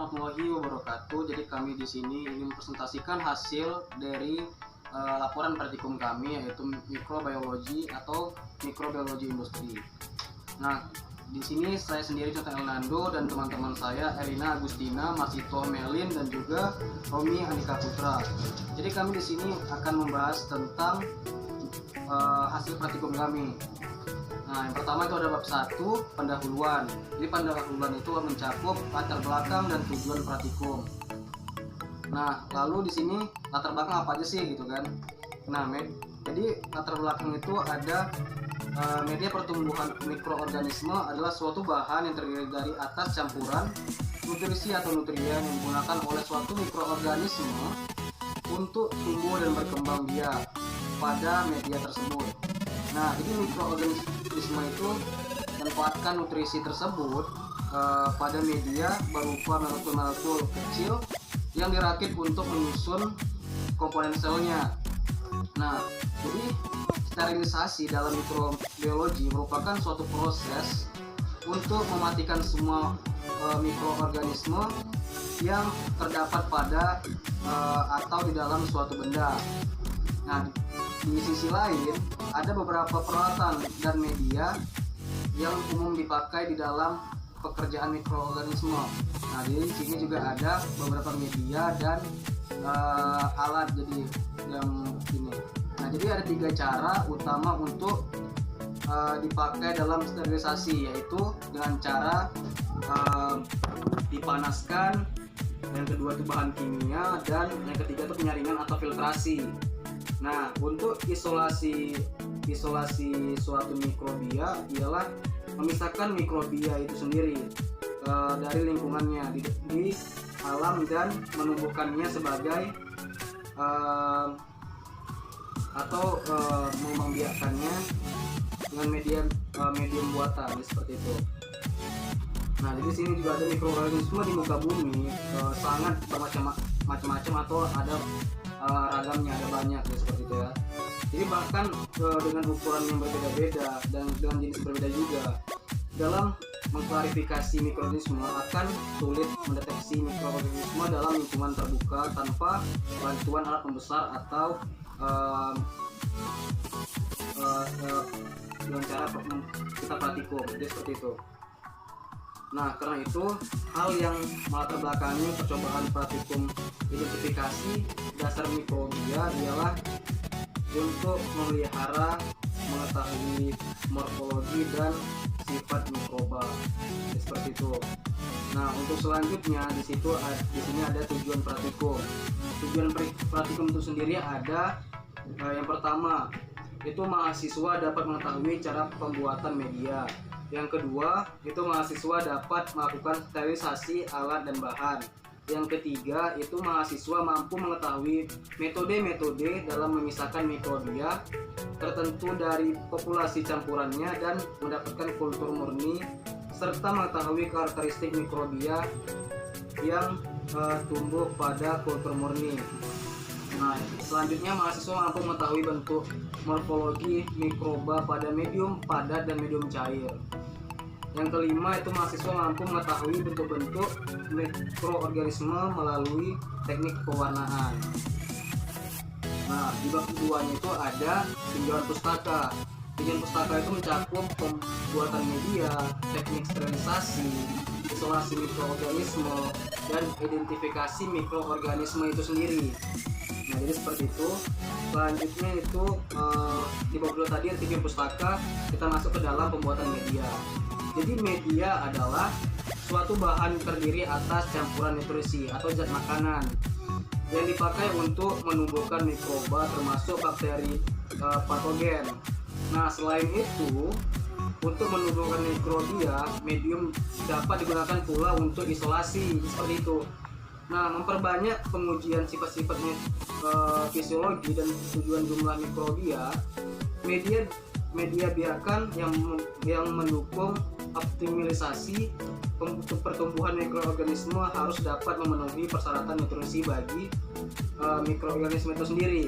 warahmatullahi wabarakatuh. Jadi kami di sini ingin mempresentasikan hasil dari laporan praktikum kami, yaitu mikrobiologi atau mikrobiologi industri. Nah, di sini saya sendiri Jonathan Elnando dan teman-teman saya Elina Agustina, Masito Melin, dan juga Romi Anika Putra. Jadi kami di sini akan membahas tentang hasil praktikum kami. Nah, yang pertama itu ada bab 1, pendahuluan. Jadi pendahuluan itu mencakup latar belakang dan tujuan praktikum. Nah, lalu di sini latar belakang apa aja sih gitu kan? Nah, jadi latar belakang itu ada media pertumbuhan mikroorganisme adalah suatu bahan yang terdiri dari atas campuran nutrisi atau nutrien yang digunakan oleh suatu mikroorganisme untuk tumbuh dan berkembang biak pada media tersebut. Nah, jadi mikroorganisme itu menempatkan nutrisi tersebut pada media berupa molekul-molekul kecil yang dirakit untuk menyusun komponen selnya. Nah, jadi sterilisasi dalam mikrobiologi merupakan suatu proses untuk mematikan semua mikroorganisme yang terdapat pada atau di dalam suatu benda. Nah, di sisi lain ada beberapa peralatan dan media yang umum dipakai di dalam pekerjaan mikroorganisme. Nah, di sini juga ada beberapa media dan alat jadi yang ini. Nah, jadi ada 3 cara utama untuk dipakai dalam sterilisasi, yaitu dengan cara dipanaskan, yang kedua itu bahan kimia, dan yang ketiga itu penyaringan atau filtrasi. Nah, untuk isolasi suatu mikrobia ialah memisahkan mikrobia itu sendiri dari lingkungannya di alam dan menumbuhkannya sebagai atau membiarkannya dengan medium buatan seperti itu. Nah, jadi sini juga ada mikroorganisme di muka bumi sangat bermacam-macam atau ada ragamnya, ada banyak ya, seperti itu ya. Jadi bahkan dengan ukuran yang berbeda-beda dan dengan jenis berbeda juga, dalam mengklarifikasi mikroorganisme akan sulit mendeteksi mikroorganisme dalam lingkungan terbuka tanpa bantuan alat pembesar atau dengan cara kita praktikum. Jadi seperti itu. Nah, karena itu hal yang melatar belakangi percobaan praktikum identifikasi dasar mikrobia ialah untuk memelihara, mengetahui morfologi dan sifat mikroba. Seperti itu. Nah, untuk selanjutnya di sini ada tujuan praktikum. Tujuan praktikum itu sendiri ada yang pertama itu mahasiswa dapat mengetahui cara pembuatan media. Yang kedua, itu mahasiswa dapat melakukan sterilisasi alat dan bahan. Yang ketiga, itu mahasiswa mampu mengetahui metode-metode dalam memisahkan mikrobia tertentu dari populasi campurannya dan mendapatkan kultur murni, serta mengetahui karakteristik mikrobia yang tumbuh pada kultur murni. Nah, selanjutnya mahasiswa mampu mengetahui bentuk morfologi mikroba pada medium padat dan medium cair. Yang kelima, itu mahasiswa mampu mengetahui bentuk-bentuk mikroorganisme melalui teknik pewarnaan. Nah, di bab keduanya itu ada tinjauan pustaka. Tinjauan pustaka itu mencakup pembuatan media, teknik sterilisasi, isolasi mikroorganisme, dan identifikasi mikroorganisme itu sendiri. Nah, jadi seperti itu. Selanjutnya itu di bab 2 tadi tinjauan pustaka, kita masuk ke dalam pembuatan media. Jadi media adalah suatu bahan terdiri atas campuran nutrisi atau zat makanan yang dipakai untuk menumbuhkan mikroba termasuk bakteri patogen. Nah, selain itu, untuk menumbuhkan mikrobia, medium dapat digunakan pula untuk isolasi seperti itu. Nah, memperbanyak pengujian sifat-sifat fisiologi dan tujuan jumlah mikrobia, media biarkan yang mendukung optimalisasi pertumbuhan mikroorganisme harus dapat memenuhi persyaratan nutrisi bagi mikroorganisme itu sendiri.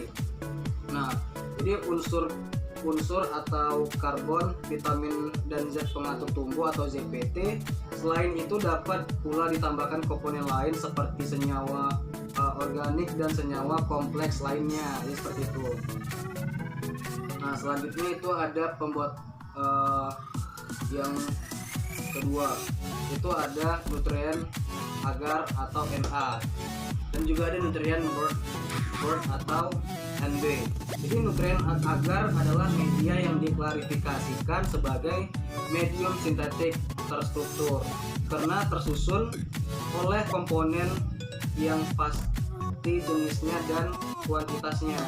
Nah, jadi unsur atau karbon, vitamin, dan zat pengatur tumbuh atau ZPT Selain itu dapat pula ditambahkan komponen lain seperti senyawa organik dan senyawa kompleks lainnya, ya seperti itu. Nah, selanjutnya itu ada pembuat yang kedua, itu ada nutrien agar atau Na, dan juga ada nutrien board atau NB. Jadi nutrien agar adalah media yang diklarifikasikan sebagai medium sintetik terstruktur karena tersusun oleh komponen yang pasti jenisnya dan kuantitasnya.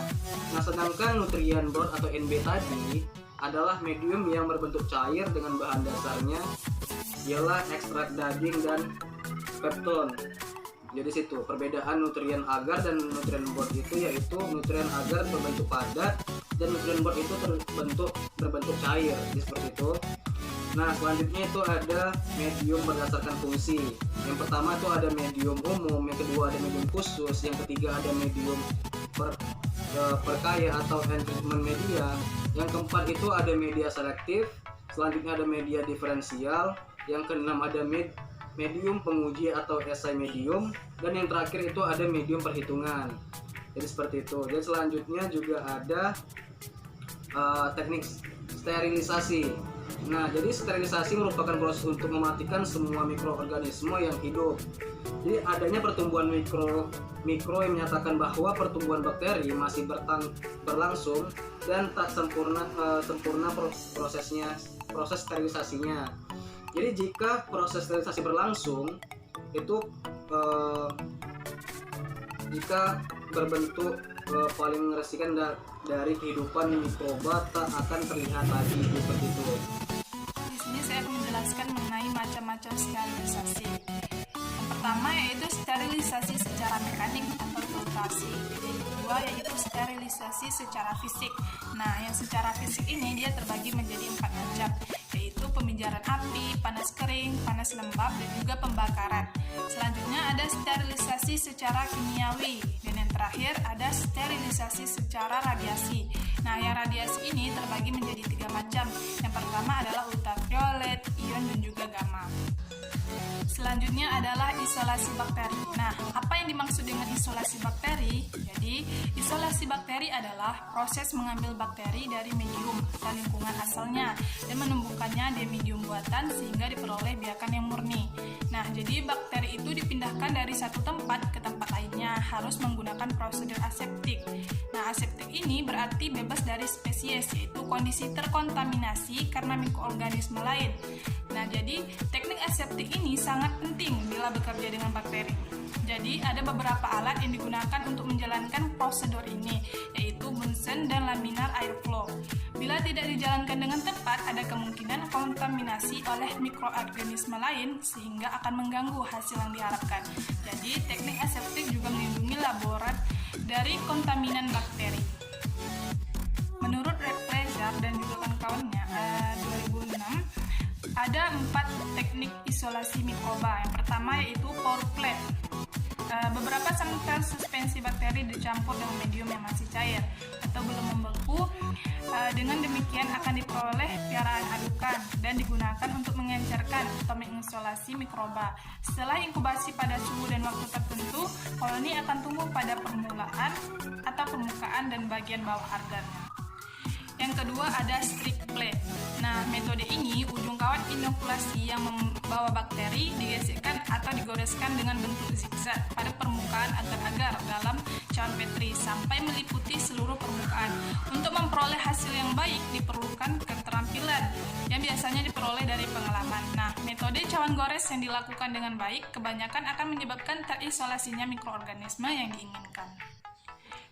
Nah, sedangkan nutrien board atau NB tadi adalah medium yang berbentuk cair dengan bahan dasarnya ialah ekstrak daging dan pepton. Jadi situ perbedaan nutrien agar dan nutrien board itu, yaitu nutrien agar berbentuk padat dan nutrien board itu berbentuk cair, jadi seperti itu. Nah, selanjutnya itu ada medium berdasarkan fungsi. Yang pertama itu ada medium umum, yang kedua ada medium khusus, yang ketiga ada medium perkaya atau enrichment media, yang keempat itu ada media selektif, selanjutnya ada media diferensial, yang keenam ada medium penguji atau esai medium, dan yang terakhir itu ada medium perhitungan. Jadi seperti itu. Dan selanjutnya juga ada teknik sterilisasi. Nah, jadi sterilisasi merupakan proses untuk mematikan semua mikroorganisme yang hidup. Jadi adanya pertumbuhan mikro yang menyatakan bahwa pertumbuhan bakteri masih berlangsung dan tak sempurna proses sterilisasinya. Jadi jika proses sterilisasi berlangsung itu jika berbentuk paling resisten dari kehidupan mikroba tak akan terlihat lagi, seperti itu. Di sini saya akan menjelaskan mengenai macam-macam sterilisasi. Yang pertama yaitu sterilisasi secara mekanik atau filtrasi. Yang kedua yaitu sterilisasi secara fisik. Nah, yang secara fisik ini dia terbagi menjadi 4 macam, yaitu pemijaran api, panas kering, panas lembab, dan juga pembakaran. Selanjutnya ada sterilisasi secara kimiawi, dan yang terakhir ada sterilisasi secara radiasi. Nah, yang radiasi ini terbagi menjadi 3 macam. Yang pertama adalah ultraviolet, ion, dan juga gamma. Selanjutnya adalah isolasi bakteri. Nah, apa yang dimaksud dengan isolasi bakteri? Jadi, isolasi bakteri adalah proses mengambil bakteri dari medium atau lingkungan asalnya dan menumbuhkannya di medium buatan sehingga diperoleh biakan yang murni. Nah, jadi bakteri itu dipindahkan dari satu tempat ke tempat lainnya harus menggunakan prosedur aseptik. Nah, aseptik ini berarti bebas dari spesies, yaitu kondisi terkontaminasi karena mikroorganisme lain. Nah, jadi teknik aseptik ini sangat penting bila bekerja dengan bakteri. Jadi, ada beberapa alat yang digunakan untuk menjalankan prosedur ini, yaitu Bunsen dan laminar airflow. Bila tidak dijalankan dengan tepat, ada kemungkinan kontaminasi oleh mikroorganisme lain sehingga akan mengganggu hasil yang diharapkan. Jadi, teknik aseptik juga melindungi laborat dari kontaminan bakteri. Menurut Replacer dan juga kawan-kawannya, 2006, ada 4 teknik isolasi mikroba. Yang pertama yaitu pour plate. Beberapa sampel suspensi bakteri dicampur dengan medium yang masih cair atau belum membeku. Dengan demikian akan diperoleh piaraan adukan dan digunakan untuk mengencerkan atau mengisolasi mikroba. Setelah inkubasi pada suhu dan waktu tertentu, koloni akan tumbuh pada permulaan atau permukaan dan bagian bawah ardarnya. Yang kedua ada strict plate. Nah, metode ini ujung kawat inokulasi yang membawa bakteri digesekkan atau digoreskan dengan bentuk zigzag pada permukaan agar-agar dalam cawan Petri sampai meliputi seluruh permukaan. Untuk memperoleh hasil yang baik diperlukan keterampilan yang biasanya diperoleh dari pengalaman. Nah, metode cawan gores yang dilakukan dengan baik kebanyakan akan menyebabkan terisolasinya mikroorganisme yang diinginkan.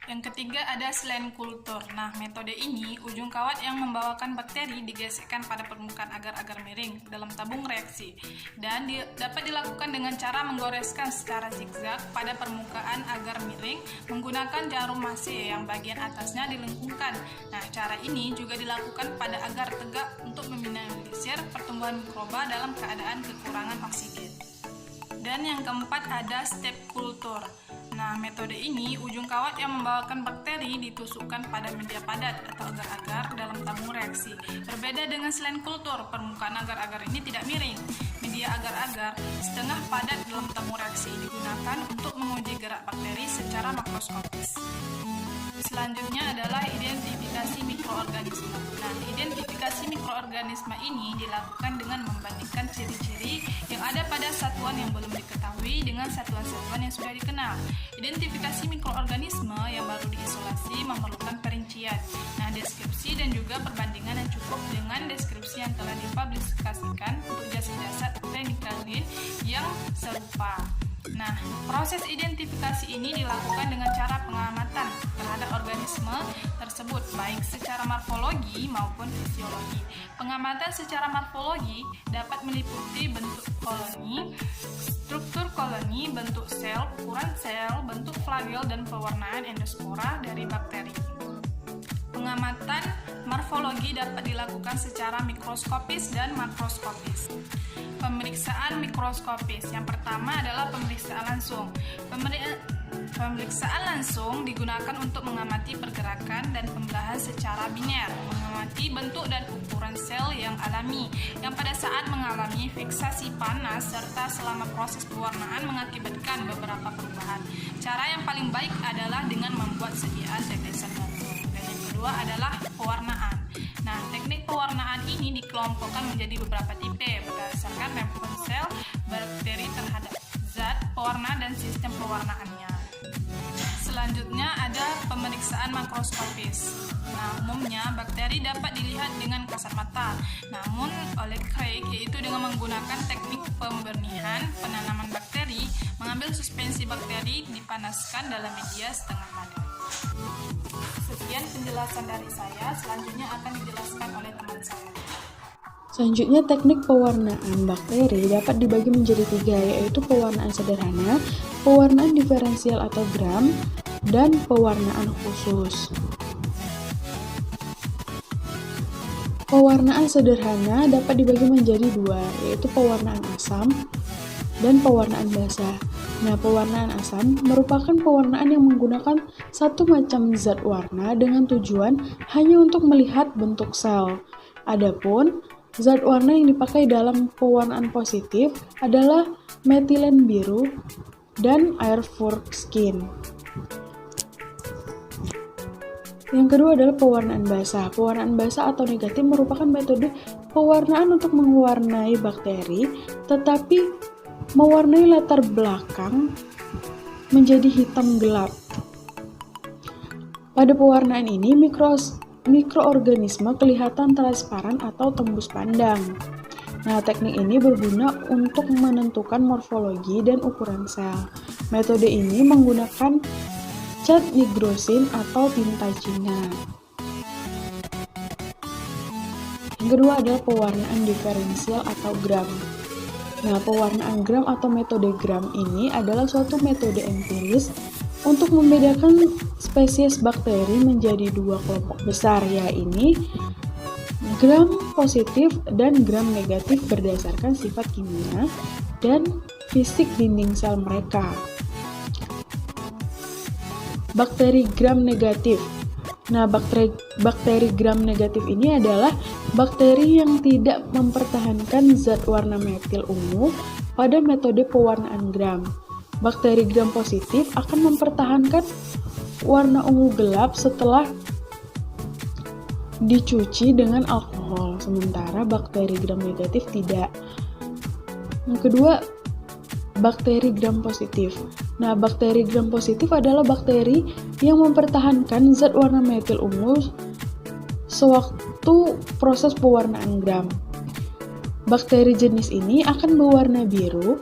Yang ketiga ada slime culture. Nah, metode ini ujung kawat yang membawakan bakteri digesekkan pada permukaan agar-agar miring dalam tabung reaksi dan dapat dilakukan dengan cara menggoreskan secara zigzag pada permukaan agar miring menggunakan jarum masih yang bagian atasnya dilengkungkan. Nah, cara ini juga dilakukan pada agar tegak untuk meminimalisir pertumbuhan mikroba dalam keadaan kekurangan oksigen. Dan yang keempat ada step culture. Nah, metode ini, ujung kawat yang membawakan bakteri ditusukkan pada media padat atau agar-agar dalam tabung reaksi. Berbeda dengan selain kultur, permukaan agar-agar ini tidak miring. Media agar-agar setengah padat dalam tabung reaksi digunakan untuk menguji gerak bakteri secara makroskopis. Selanjutnya adalah identifikasi mikroorganisme. Nah, identifikasi mikroorganisme ini dilakukan dengan membandingkan ciri-ciri yang ada pada satuan yang belum diketahui dengan satuan-satuan yang sudah dikenal. Identifikasi mikroorganisme yang baru diisolasi memerlukan perincian, deskripsi dan juga perbandingan yang cukup dengan deskripsi yang telah dipublikasikan untuk jasad-jasad teknik yang serupa. Nah, proses identifikasi ini dilakukan dengan cara pengamatan terhadap organisme tersebut, baik secara morfologi maupun fisiologi. Pengamatan secara morfologi dapat meliputi bentuk koloni, struktur koloni, bentuk sel, ukuran sel, bentuk flagel, dan pewarnaan endospora dari bakteri. Pengamatan morfologi dapat dilakukan secara mikroskopis dan makroskopis. Pemeriksaan mikroskopis. Yang pertama adalah pemeriksaan langsung. Pemeriksaan langsung digunakan untuk mengamati pergerakan dan pembelahan secara biner, mengamati bentuk dan ukuran sel yang alami, yang pada saat mengalami fiksasi panas, serta selama proses pewarnaan mengakibatkan beberapa perubahan. Cara yang paling baik adalah dengan membuat sediaan tetesan langsung. Dan yang kedua adalah pewarnaan. Nah, teknik pewarnaan ini dikelompokkan menjadi beberapa tipe berdasarkan respons sel bakteri terhadap zat pewarna dan sistem pewarnaannya. Selanjutnya ada pemeriksaan makroskopis. Nah, umumnya bakteri dapat dilihat dengan kasat mata. Namun oleh Craig, yaitu dengan menggunakan teknik pembernihan penanaman bakteri, mengambil suspensi bakteri dipanaskan dalam media setengah padat. Sekian penjelasan dari saya, selanjutnya akan dijelaskan oleh teman saya. Selanjutnya, teknik pewarnaan bakteri dapat dibagi menjadi 3, yaitu pewarnaan sederhana, pewarnaan diferensial atau gram, dan pewarnaan khusus. Pewarnaan sederhana dapat dibagi menjadi 2, yaitu pewarnaan asam dan pewarnaan basah. Nah, pewarnaan asam merupakan pewarnaan yang menggunakan satu macam zat warna dengan tujuan hanya untuk melihat bentuk sel. Adapun zat warna yang dipakai dalam pewarnaan positif adalah metilen biru dan air Furkskin. Yang kedua adalah pewarnaan basah. Pewarnaan basah atau negatif merupakan metode pewarnaan untuk mewarnai bakteri, tetapi mewarnai latar belakang menjadi hitam gelap. Pada pewarnaan ini, mikroorganisme kelihatan transparan atau tembus pandang. Nah, teknik ini berguna untuk menentukan morfologi dan ukuran sel. Metode ini menggunakan cat nigrosin atau tinta Cina. Yang kedua adalah pewarnaan diferensial atau gram. Nah, pewarnaan gram atau metode gram ini adalah suatu metode empiris untuk membedakan spesies bakteri menjadi 2 kelompok besar, yaitu gram positif dan gram negatif berdasarkan sifat kimia dan fisik dinding sel mereka. Bakteri gram negatif. Nah, bakteri gram negatif ini adalah bakteri yang tidak mempertahankan zat warna metil ungu pada metode pewarnaan gram. Bakteri gram positif akan mempertahankan warna ungu gelap setelah dicuci dengan alkohol, sementara bakteri gram negatif tidak. Yang kedua, bakteri gram positif. Nah, bakteri gram positif adalah bakteri yang mempertahankan zat warna metil ungu sewaktu proses pewarnaan gram. Bakteri jenis ini akan berwarna biru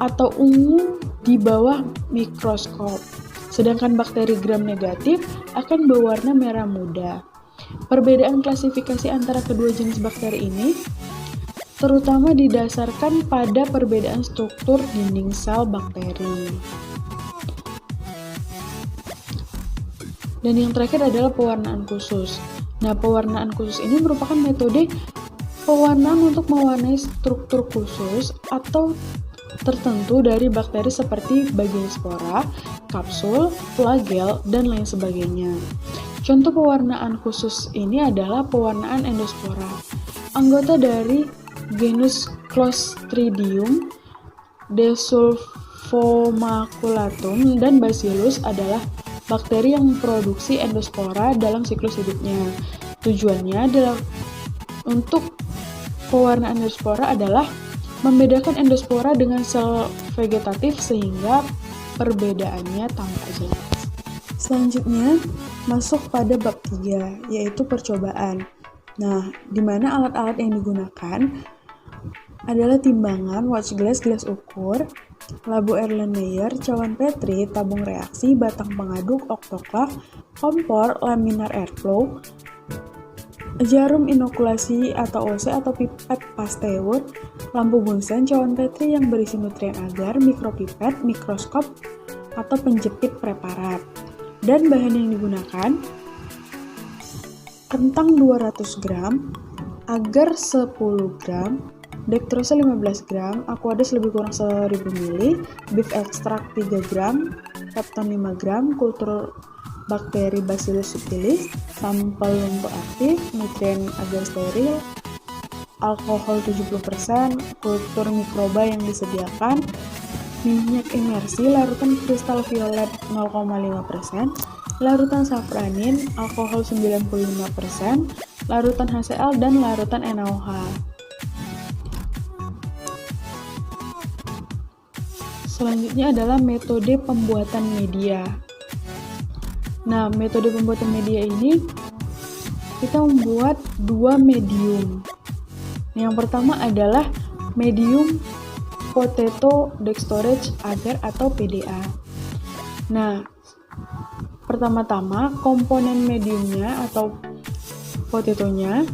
atau ungu di bawah mikroskop, sedangkan bakteri gram negatif akan berwarna merah muda. Perbedaan klasifikasi antara kedua jenis bakteri ini terutama didasarkan pada perbedaan struktur dinding sel bakteri. Dan yang terakhir adalah pewarnaan khusus. Nah, pewarnaan khusus ini merupakan metode pewarnaan untuk mewarnai struktur khusus atau tertentu dari bakteri seperti bagian spora, kapsul, flagel, dan lain sebagainya. Contoh pewarnaan khusus ini adalah pewarnaan endospora. Anggota dari genus Clostridium, Desulfomaculatum, dan Bacillus adalah bakteri yang memproduksi endospora dalam siklus hidupnya. Tujuannya adalah untuk pewarnaan endospora adalah membedakan endospora dengan sel vegetatif sehingga perbedaannya tampak jelas. Selanjutnya, masuk pada bab 3, yaitu percobaan. Nah, di mana alat-alat yang digunakan adalah timbangan, watch glass, gelas ukur, labu Erlenmeyer, cawan Petri, tabung reaksi, batang pengaduk, autoclave, kompor, laminar airflow, jarum inokulasi atau OC atau pipet Pasteur, lampu Bunsen, cawan Petri yang berisi nutrien agar, mikropipet, mikroskop, atau penjepit preparat. Dan bahan yang digunakan, kentang 200 gram, agar 10 gram, dektrosa 15 gram, aquades lebih kurang 1000 ml, beef extract 3 gram, pepton 5 gram, kultur bakteri Bacillus subtilis, sampel lumpur aktif, nutrien agar steril, alkohol 70%, kultur mikroba yang disediakan, minyak imersi, larutan kristal violet 0,5%, larutan safranin, alkohol 95%, larutan HCl, dan larutan NaOH. Selanjutnya adalah metode pembuatan media. Nah, metode pembuatan media ini kita membuat dua medium. Yang pertama adalah medium potato dextrose agar atau PDA. Nah, pertama-tama komponen mediumnya atau potatonya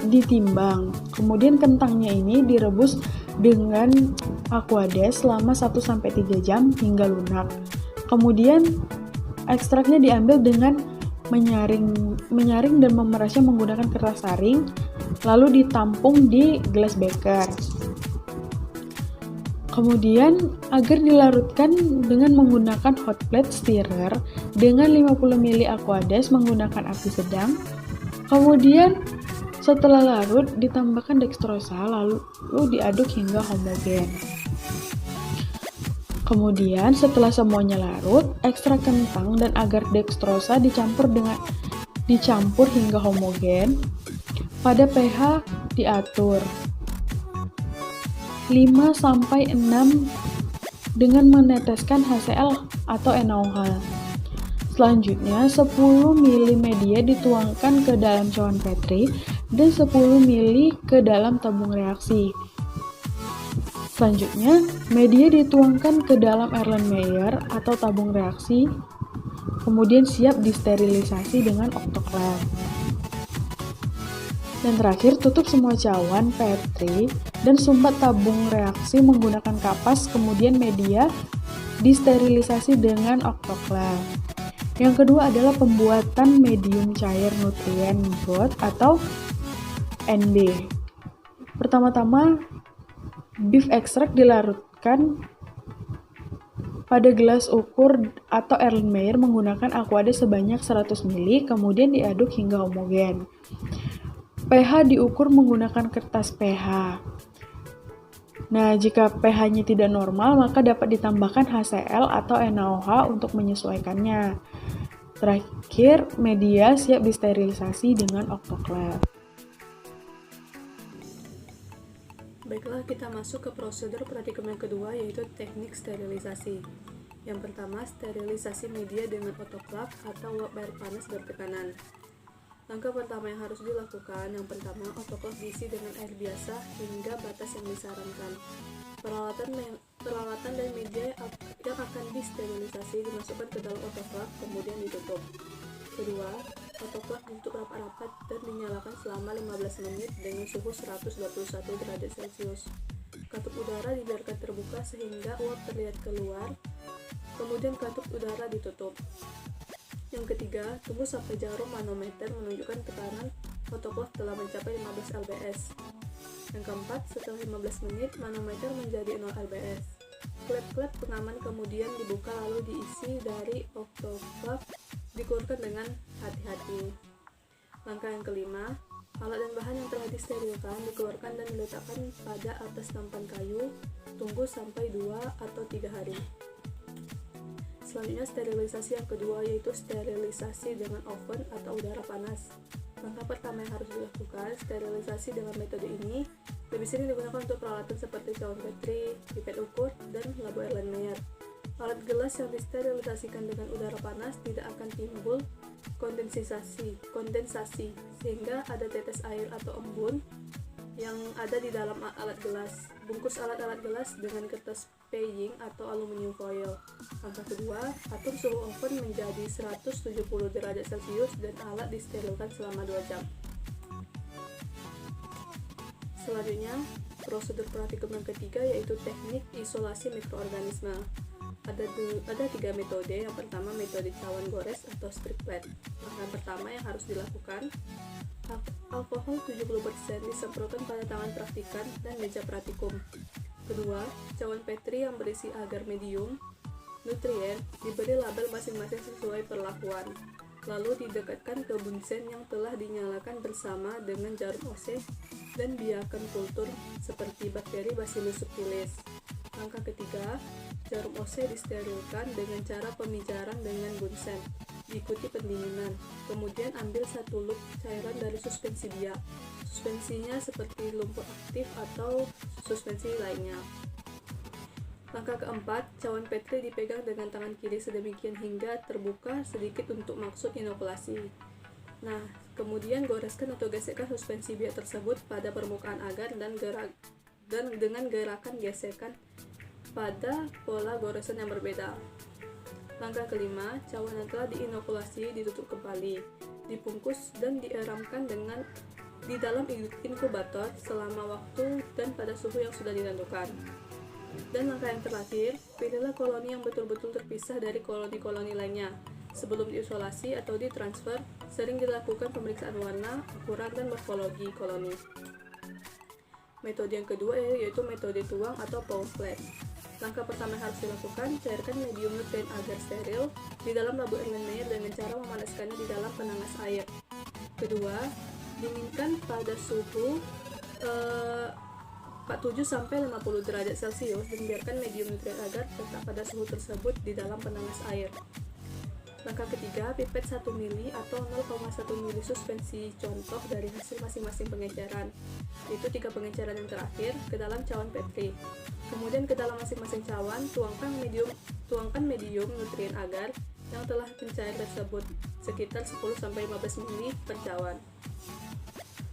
ditimbang. Kemudian kentangnya ini direbus dengan aquades selama 1-3 jam hingga lunak. Kemudian ekstraknya diambil dengan menyaring dan memerasnya menggunakan kertas saring, lalu ditampung di gelas beker. Kemudian agar dilarutkan dengan menggunakan hot plate stirrer dengan 50 ml aquades menggunakan api sedang. Kemudian setelah larut ditambahkan dextrosa lalu diaduk hingga homogen. Kemudian setelah semuanya larut, ekstrak kentang dan agar dextrosa dicampur hingga homogen. Pada pH diatur 5-6 dengan meneteskan HCl atau NaOH. Selanjutnya 10 ml media dituangkan ke dalam cawan Petri dan 10 ml ke dalam tabung reaksi. Selanjutnya media dituangkan ke dalam Erlenmeyer atau tabung reaksi, kemudian siap disterilisasi dengan autoclave. Dan terakhir, tutup semua cawan Petri dan sumbat tabung reaksi menggunakan kapas, kemudian media disterilisasi dengan autoclave. Yang kedua adalah pembuatan medium cair nutrien broth atau NB. Pertama-tama, beef extract dilarutkan pada gelas ukur atau Erlenmeyer menggunakan aquades sebanyak 100 ml, kemudian diaduk hingga homogen. pH diukur menggunakan kertas pH. Nah, jika pH-nya tidak normal, maka dapat ditambahkan HCl atau NaOH untuk menyesuaikannya. Terakhir, media siap disterilisasi dengan autoclave. Baiklah, kita masuk ke prosedur praktikum yang kedua, yaitu teknik sterilisasi. Yang pertama, sterilisasi media dengan autoclave atau uap air panas bertekanan. Langkah pertama yang harus dilakukan, yang pertama, autoclave diisi dengan air biasa hingga batas yang disarankan. Peralatan dan media yang akan disterilisasi dimasukkan ke dalam autoclave, kemudian ditutup. Kedua, autoclave ditutup rapat-rapat dan dinyalakan selama 15 menit dengan suhu 121 derajat Celcius. Katup udara dibiarkan terbuka sehingga uap terlihat keluar, kemudian katup udara ditutup. Yang ketiga, tunggu sampai jarum manometer menunjukkan tekanan autoclave telah mencapai 15 lbs. Yang keempat, setelah 15 menit, manometer menjadi 0 lbs. Klep-klep pengaman kemudian dibuka lalu diisi dari autoclave, dikeluarkan dengan hati-hati. Langkah yang kelima, alat dan bahan yang telah disterilkan dikeluarkan dan diletakkan pada atas nampan kayu, tunggu sampai 2 atau 3 hari. Selanjutnya sterilisasi yang kedua, yaitu sterilisasi dengan oven atau udara panas. Langkah pertama yang harus dilakukan, sterilisasi dengan metode ini lebih sering digunakan untuk peralatan seperti cawan Petri, pipet ukur, dan labo Erlenmeyer. Alat gelas yang disterilisasikan dengan udara panas tidak akan timbul kondensasi sehingga ada tetes air atau embun yang ada di dalam alat gelas. Bungkus alat-alat gelas dengan kertas paying atau aluminium foil. Langkah kedua, atur suhu oven menjadi 170 derajat Celcius dan alat disterilkan selama 2 jam. Selanjutnya, prosedur praktikum yang ketiga yaitu teknik isolasi mikroorganisme. Ada 3 metode. Yang pertama metode cawan gores atau strip plate. Langkah pertama yang harus dilakukan, alkohol 70% disemprotkan pada tangan praktikan dan meja praktikum. Kedua, cawan Petri yang berisi agar medium nutrien diberi label masing-masing sesuai perlakuan. Lalu didekatkan ke bunsen yang telah dinyalakan bersama dengan jarum OC dan biarkan kultur seperti bakteri Bacillus subtilis. Langkah ketiga, jarum OC disterilkan dengan cara pemijaran dengan bunsen, diikuti pendinginan. Kemudian ambil 1 lup cairan dari suspensi biak. Suspensinya seperti lumpur aktif atau suspensi lainnya. Langkah keempat, cawan Petri dipegang dengan tangan kiri sedemikian hingga terbuka sedikit untuk maksud inokulasi. Nah, kemudian goreskan atau gesekkan suspensi biak tersebut pada permukaan agar dan dengan gerakan gesekan pada pola goresan yang berbeda. Langkah kelima, cawan yang telah diinokulasi ditutup kembali, dibungkus dan dieramkan di dalam inkubator selama waktu dan pada suhu yang sudah ditentukan. Dan langkah yang terakhir, pilihlah koloni yang betul-betul terpisah dari koloni-koloni lainnya. Sebelum diisolasi atau ditransfer, sering dilakukan pemeriksaan warna, ukuran, dan morfologi koloni. Metode yang kedua yaitu metode tuang atau pour plate. Langkah pertama yang harus dilakukan, cairkan medium nutrien agar steril di dalam labo Erlenmeyer dengan cara memanaskannya di dalam penanas air. Kedua, dinginkan pada suhu 47-50 derajat Celcius dan biarkan medium nutrien agar tetap pada suhu tersebut di dalam penanas air. Langkah ketiga, pipet 1 mili atau 0,1 mili suspensi contoh dari hasil masing-masing pengecaran, yaitu 3 pengecaran yang terakhir, ke dalam cawan Petri. Kemudian ke dalam masing-masing cawan, tuangkan medium nutrien agar yang telah mencair tersebut, sekitar 10-15 mili per cawan.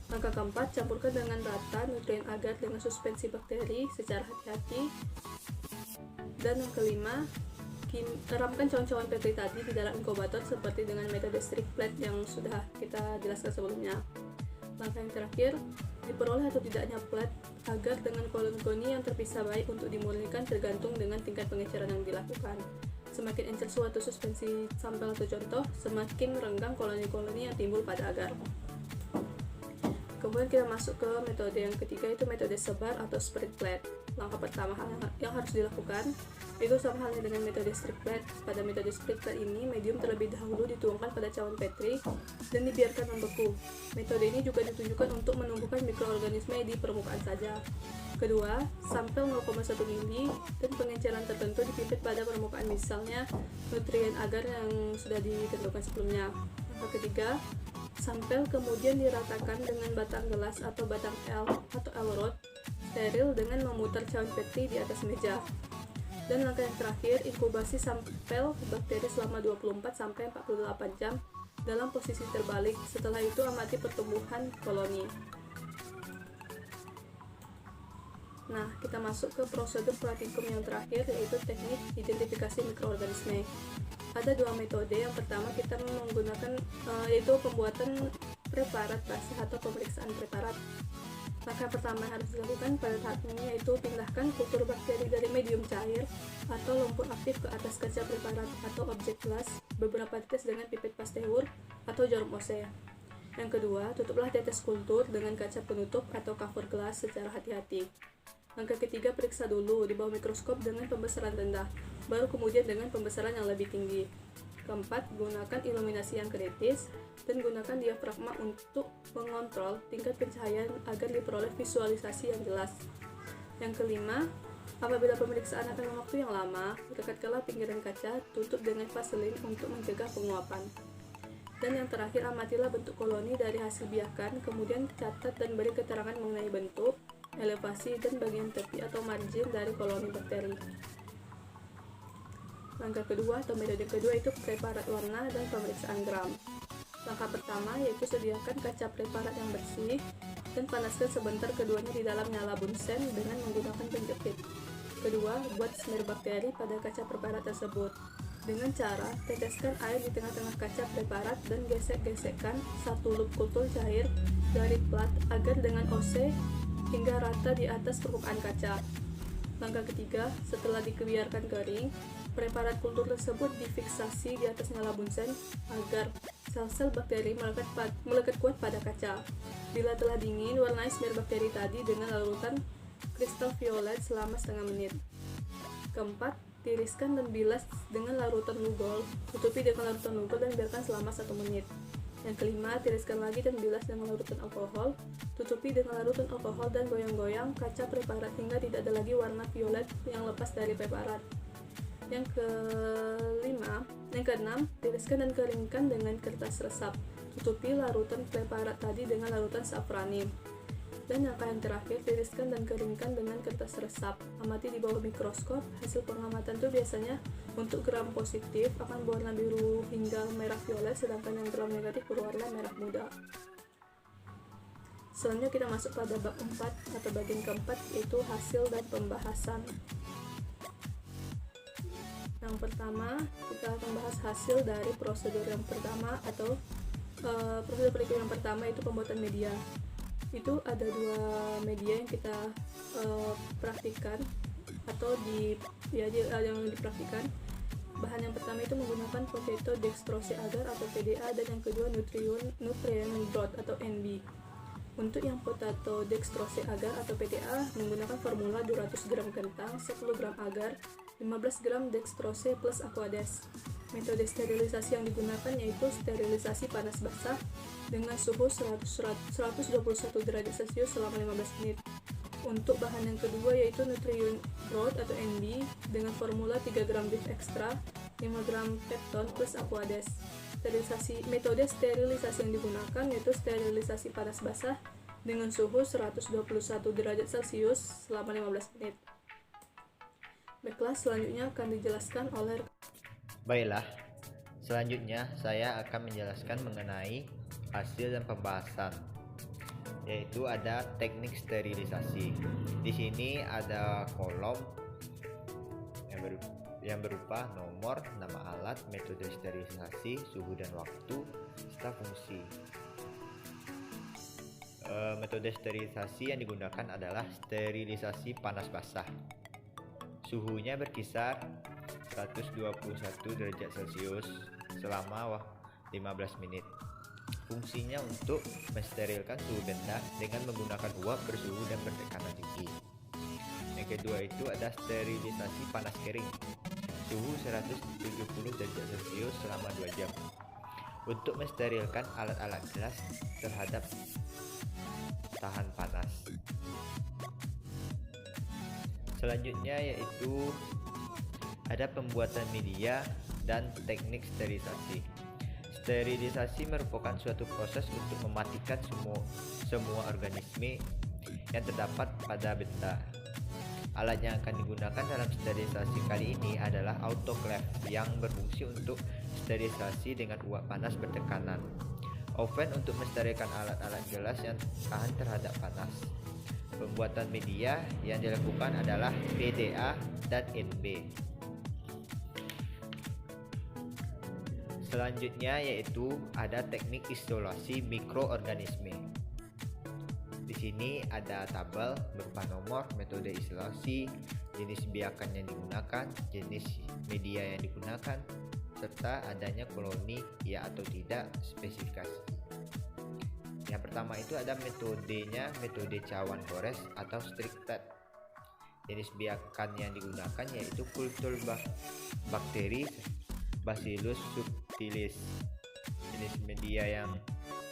Langkah keempat, campurkan dengan rata nutrien agar dengan suspensi bakteri secara hati-hati. Dan yang kelima, teramkan cawan-cawan Petri tadi di dalam inkubator seperti dengan metode strip plate yang sudah kita jelaskan sebelumnya. Langkah yang terakhir, diperoleh atau tidaknya plate agar dengan koloni-koloni yang terpisah baik untuk dimurnikan tergantung dengan tingkat pengecaran yang dilakukan. Semakin encer suatu suspensi sampel atau contoh, semakin renggang koloni-koloni yang timbul pada agar. Kemudian kita masuk ke metode yang ketiga, itu metode sebar atau spread plate. Langkah pertama yang harus dilakukan itu sama halnya dengan metode strip plate. Pada metode spread plate ini, medium terlebih dahulu dituangkan pada cawan Petri dan dibiarkan membeku. Metode ini juga ditujukan untuk menumbuhkan mikroorganisme di permukaan saja. Kedua, sampel 0,1 mili dan pengenceran tertentu dipipet pada permukaan, misalnya nutrien agar yang sudah ditentukan sebelumnya. Langkah ketiga, sampel kemudian diratakan dengan batang gelas atau batang L atau L-rod steril dengan memutar cawan Petri di atas meja. Dan langkah yang terakhir, inkubasi sampel bakteri selama 24-48 jam dalam posisi terbalik. Setelah itu amati pertumbuhan koloni. Nah, kita masuk ke prosedur praktikum yang terakhir, yaitu teknik identifikasi mikroorganisme. Ada 2 metode. Yang pertama kita menggunakan yaitu pembuatan preparat basah atau pemeriksaan preparat. Langkah pertama yang harus dilakukan pada tahap ini yaitu pindahkan kultur bakteri dari medium cair atau lumpur aktif ke atas kaca preparat atau objek gelas beberapa tetes dengan pipet pasteur atau jarum OC. Yang kedua, tutuplah tetes kultur dengan kaca penutup atau cover glass secara hati-hati. Langkah ketiga, periksa dulu di bawah mikroskop dengan pembesaran rendah, baru kemudian dengan pembesaran yang lebih tinggi. Keempat, gunakan iluminasi yang kritis dan gunakan diafragma untuk mengontrol tingkat pencahayaan agar diperoleh visualisasi yang jelas. Yang kelima, apabila pemeriksaan akan memakan waktu yang lama, dekatkanlah pinggiran kaca, tutup dengan vaselin untuk mencegah penguapan. Dan yang terakhir, amatilah bentuk koloni dari hasil biakan, kemudian catat dan beri keterangan mengenai bentuk, elevasi, dan bagian tepi atau margin dari koloni bakteri. Langkah kedua atau metode kedua itu preparat warna dan pemeriksaan gram. Langkah pertama yaitu sediakan kaca preparat yang bersih dan panaskan sebentar keduanya di dalam nyala bunsen dengan menggunakan penjepit. Kedua, buat smear bakteri pada kaca preparat tersebut. Dengan cara, teteskan air di tengah-tengah kaca preparat dan gesek-gesekkan satu loop kultur cair dari plat agar dengan OC hingga rata di atas permukaan kaca. Langkah ketiga, setelah dikebiarkan kering, preparat kultur tersebut difiksasi di atas nyala bunsen agar sel-sel bakteri melekat kuat pada kaca. Bila telah dingin, warnai smear bakteri tadi dengan larutan kristal violet selama setengah menit. Keempat, tiriskan dan bilas dengan larutan lugol. Tutupi dengan larutan lugol dan biarkan selama 1 menit. Yang kelima, tiriskan lagi dan bilas dengan larutan alkohol. Tutupi dengan larutan alkohol dan goyang-goyang kaca preparat hingga tidak ada lagi warna violet yang lepas dari preparat. Yang keenam, tiriskan dan keringkan dengan kertas resap. Tutupi larutan preparat tadi dengan larutan safranin. Dan yang terakhir, tiriskan dan keringkan dengan kertas resap. Amati di bawah mikroskop. Hasil pengamatan itu biasanya untuk gram positif akan berwarna biru hingga merah violet, sedangkan yang gram negatif berwarna merah muda. Selanjutnya kita masuk pada bab 4 atau bagian keempat, yaitu hasil dan pembahasan. Yang pertama, kita akan bahas hasil dari prosedur yang pertama atau prosedur perhitungan yang pertama, itu pembuatan media. Itu ada 2 media yang kita praktikkan atau yang dipraktikkan. Bahan yang pertama itu menggunakan potato dextrose agar atau PDA, dan yang kedua nutrient growth atau NB. Untuk yang potato dextrose agar atau PDA menggunakan formula 200 gram kentang, 10 gram agar, 15 gram dextrose plus aquades. Metode sterilisasi yang digunakan yaitu sterilisasi panas basah dengan suhu 121 derajat Celcius selama 15 menit. Untuk bahan yang kedua yaitu nutrient growth atau NB dengan formula 3 gram beef extra, 5 gram pepton plus aquades. Metode sterilisasi yang digunakan yaitu sterilisasi panas basah dengan suhu 121 derajat Celcius selama 15 menit. Baiklah, selanjutnya akan dijelaskan oleh Baiklah, selanjutnya saya akan menjelaskan mengenai hasil dan pembahasan, yaitu ada teknik sterilisasi. Di sini ada kolom yang berupa nomor, nama alat, metode sterilisasi, suhu dan waktu, serta fungsi. Metode sterilisasi yang digunakan adalah sterilisasi panas basah. Suhunya berkisar 121 derajat Celcius selama 15 menit. Fungsinya untuk mensterilkan suhu benda dengan menggunakan uap bersuhu dan bertekanan tinggi. Yang kedua itu ada sterilisasi panas kering. Suhu 170 derajat Celcius selama 2 jam. Untuk mensterilkan alat-alat gelas terhadap tahan panas. Selanjutnya yaitu ada pembuatan media dan teknik sterilisasi. Sterilisasi merupakan suatu proses untuk mematikan semua organisme yang terdapat pada benda. Alat yang akan digunakan dalam sterilisasi kali ini adalah autoclave yang berfungsi untuk sterilisasi dengan uap panas bertekanan. Oven untuk mensterilkan alat-alat gelas yang tahan terhadap panas. Pembuatan media yang dilakukan adalah PDA dan NB. Selanjutnya yaitu ada teknik isolasi mikroorganisme. Di sini ada tabel berupa nomor, metode isolasi, jenis biakan yang digunakan, jenis media yang digunakan, serta adanya koloni ya atau tidak, spesifikasi. Yang pertama itu ada metodenya, metode cawan gores atau strict plate. Jenis biakan yang digunakan yaitu kultur bakteri Bacillus subtilis. Jenis media yang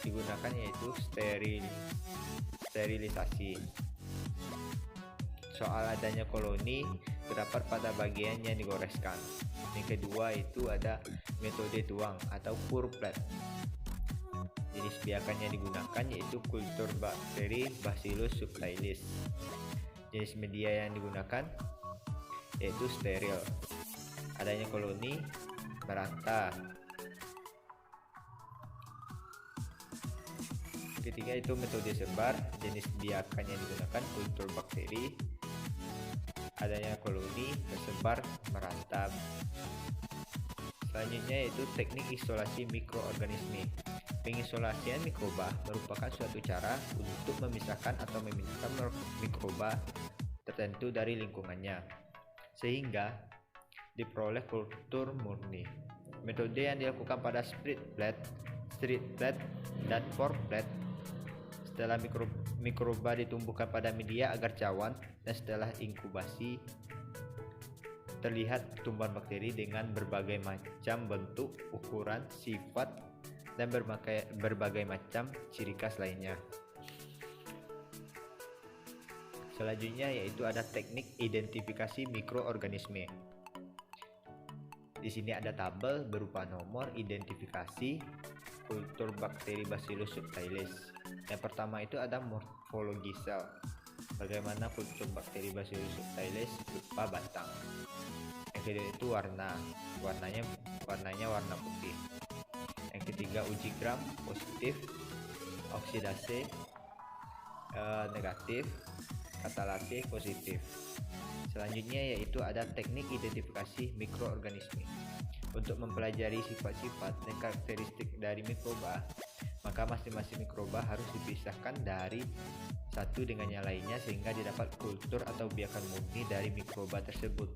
digunakan yaitu sterilisasi. Soal adanya koloni terdapat pada bagian yang digoreskan. Yang kedua itu ada metode tuang atau pour plate. Jenis biakan yang digunakan yaitu kultur bakteri Bacillus subtilis. Jenis media yang digunakan yaitu steril. Adanya koloni merata. Ketiga itu metode sebar. Jenis biakan yang digunakan kultur bakteri. Adanya koloni tersebar merata. Selanjutnya yaitu teknik isolasi mikroorganisme. Pengisolasian mikroba merupakan suatu cara untuk memisahkan atau memindahkan mikroba tertentu dari lingkungannya, sehingga diperoleh kultur murni. Metode yang dilakukan pada split plate, dan pour plate. Setelah mikroba ditumbuhkan pada media agar cawan dan setelah inkubasi terlihat pertumbuhan bakteri dengan berbagai macam bentuk, ukuran, sifat, dan berbagai macam ciri khas lainnya. Selanjutnya yaitu ada teknik identifikasi mikroorganisme. Di sini ada tabel berupa nomor identifikasi kultur bakteri Bacillus subtilis. Yang pertama itu ada morfologi sel. Bagaimana kultur bakteri Bacillus subtilis berupa batang. Yang kedua itu warnanya warna putih. Yang ketiga uji gram positif, oksidasi negatif, katalase positif. Selanjutnya yaitu ada teknik identifikasi mikroorganisme. Untuk mempelajari sifat-sifat dan karakteristik dari mikroba, maka masing-masing mikroba harus dipisahkan dari satu dengan yang lainnya sehingga didapat kultur atau biakan murni dari mikroba tersebut.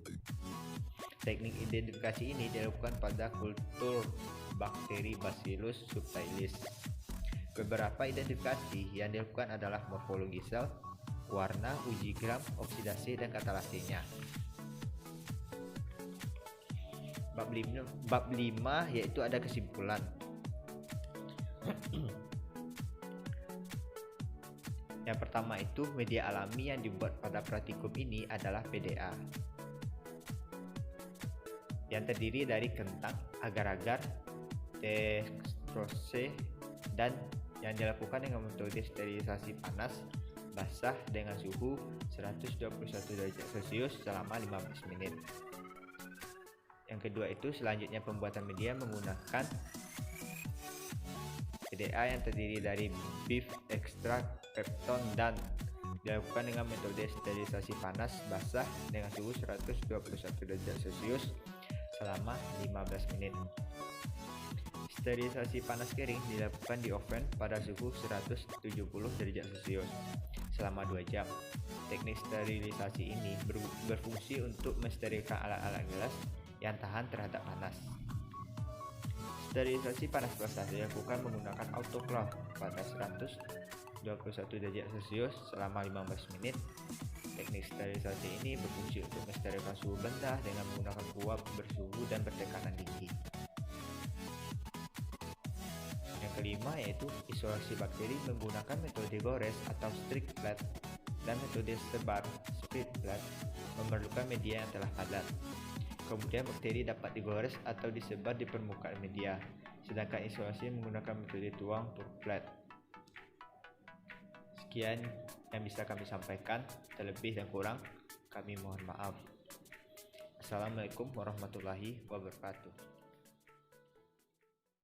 Teknik identifikasi ini dilakukan pada kultur bakteri Bacillus subtilis. Beberapa identifikasi yang dilakukan adalah morfologi sel, warna, uji gram, oksidasi, dan katalasenya. Bab 5 yaitu ada kesimpulan. Yang pertama itu media alami yang dibuat pada praktikum ini adalah PDA, yang terdiri dari kentang, agar-agar, dextrose, dan yang dilakukan dengan metode sterilisasi panas basah dengan suhu 121 derajat Celcius selama 15 menit. Yang kedua itu selanjutnya pembuatan media menggunakan PDA yang terdiri dari beef extract, pepton, dan dilakukan dengan metode sterilisasi panas basah dengan suhu 121 derajat Celcius selama 15 menit. Sterilisasi panas kering dilakukan di oven pada suhu 170 derajat Celcius selama 2 jam. Teknik sterilisasi ini berfungsi untuk mensterilkan alat-alat gelas yang tahan terhadap panas. Sterilisasi panas basah dilakukan menggunakan autoclave pada 121 derajat Celcius selama 15 menit. Teknik sterilisasi ini berfungsi untuk mensterilkan suhu benda dengan menggunakan uap bersuhu dan bertekanan tinggi. Yang kelima yaitu isolasi bakteri menggunakan metode gores atau strict plate dan metode sebar split plate memerlukan media yang telah padat. Kemudian bakteri dapat digores atau disebar di permukaan media, sedangkan isolasi menggunakan metode tuang pour plate. Sekian yang bisa kami sampaikan, terlebih dan kurang kami mohon maaf. Assalamualaikum warahmatullahi wabarakatuh.